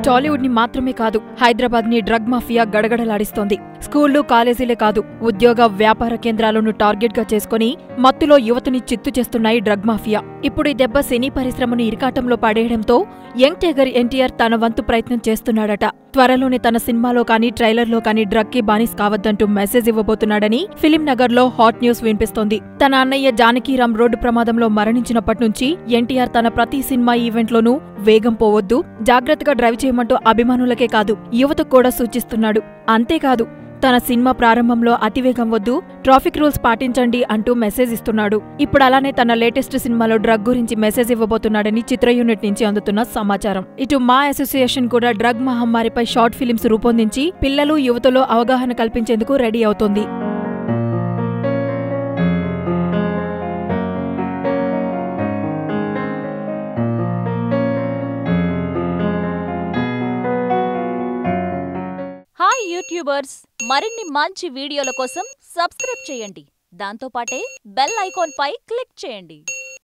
టాలీవుడ్ ని మాత్రమే కాదు, హైదరాబాద్ ని డ్రగ్ మాఫియా గడగడలాడిస్తోంది. స్కూళ్లు, కాలేజీలే కాదు, ఉద్యోగ, వ్యాపార కేంద్రాలను టార్గెట్ గా చేసుకుని మత్తులో యువతని చిత్తు చేస్తున్నాయి డ్రగ్ మాఫియా. ఇప్పుడు ఈ దెబ్బ సినీ పరిశ్రమను ఇరకాటంలో పడేయడంతో యంగ్ టైగర్ ఎన్టీఆర్ తన వంతు ప్రయత్నం చేస్తున్నాడట. త్వరలోనే తన సినిమాలో కానీ ట్రైలర్లో కానీ డ్రగ్ కి బానిస్ కావద్దంటూ మెసేజ్ ఇవ్వబోతున్నాడని ఫిలిం నగర్ లో హాట్ న్యూస్ వినిపిస్తోంది. తన అన్నయ్య జానకీరాం రోడ్డు ప్రమాదంలో మరణించినప్పటి నుంచి ఎన్టీఆర్ తన ప్రతి సినిమా ఈవెంట్లోనూ వేగం పోవద్దు, జాగ్రత్తగా డ్రైవ్ చేయమంటూ అభిమానులకే కాదు, యువతకు కూడా సూచిస్తున్నాడు. అంతేకాదు, తన సినిమా ప్రారంభంలో అతివేగం వద్దు, ట్రాఫిక్ రూల్స్ పాటించండి అంటూ మెసేజ్ ఇస్తున్నాడు. ఇప్పుడు అలానే తన లేటెస్ట్ సినిమాలో డ్రగ్ గురించి మెసేజ్ ఇవ్వబోతున్నాడని చిత్ర యూనిట్ నుంచి అందుతున్న సమాచారం. ఇటు మా అసోసియేషన్ కూడా డ్రగ్ మహమ్మారిపై షార్ట్ ఫిలిమ్స్ రూపొందించి పిల్లలు, యువతలో అవగాహన కల్పించేందుకు రెడీ అవుతోంది. హాయ్ యూట్యూబర్స్, మరిన్ని మంచి వీడియోల కోసం సబ్స్క్రైబ్ చేయండి. దాంతోపాటే బెల్ ఐకాన్ పై క్లిక్ చేయండి.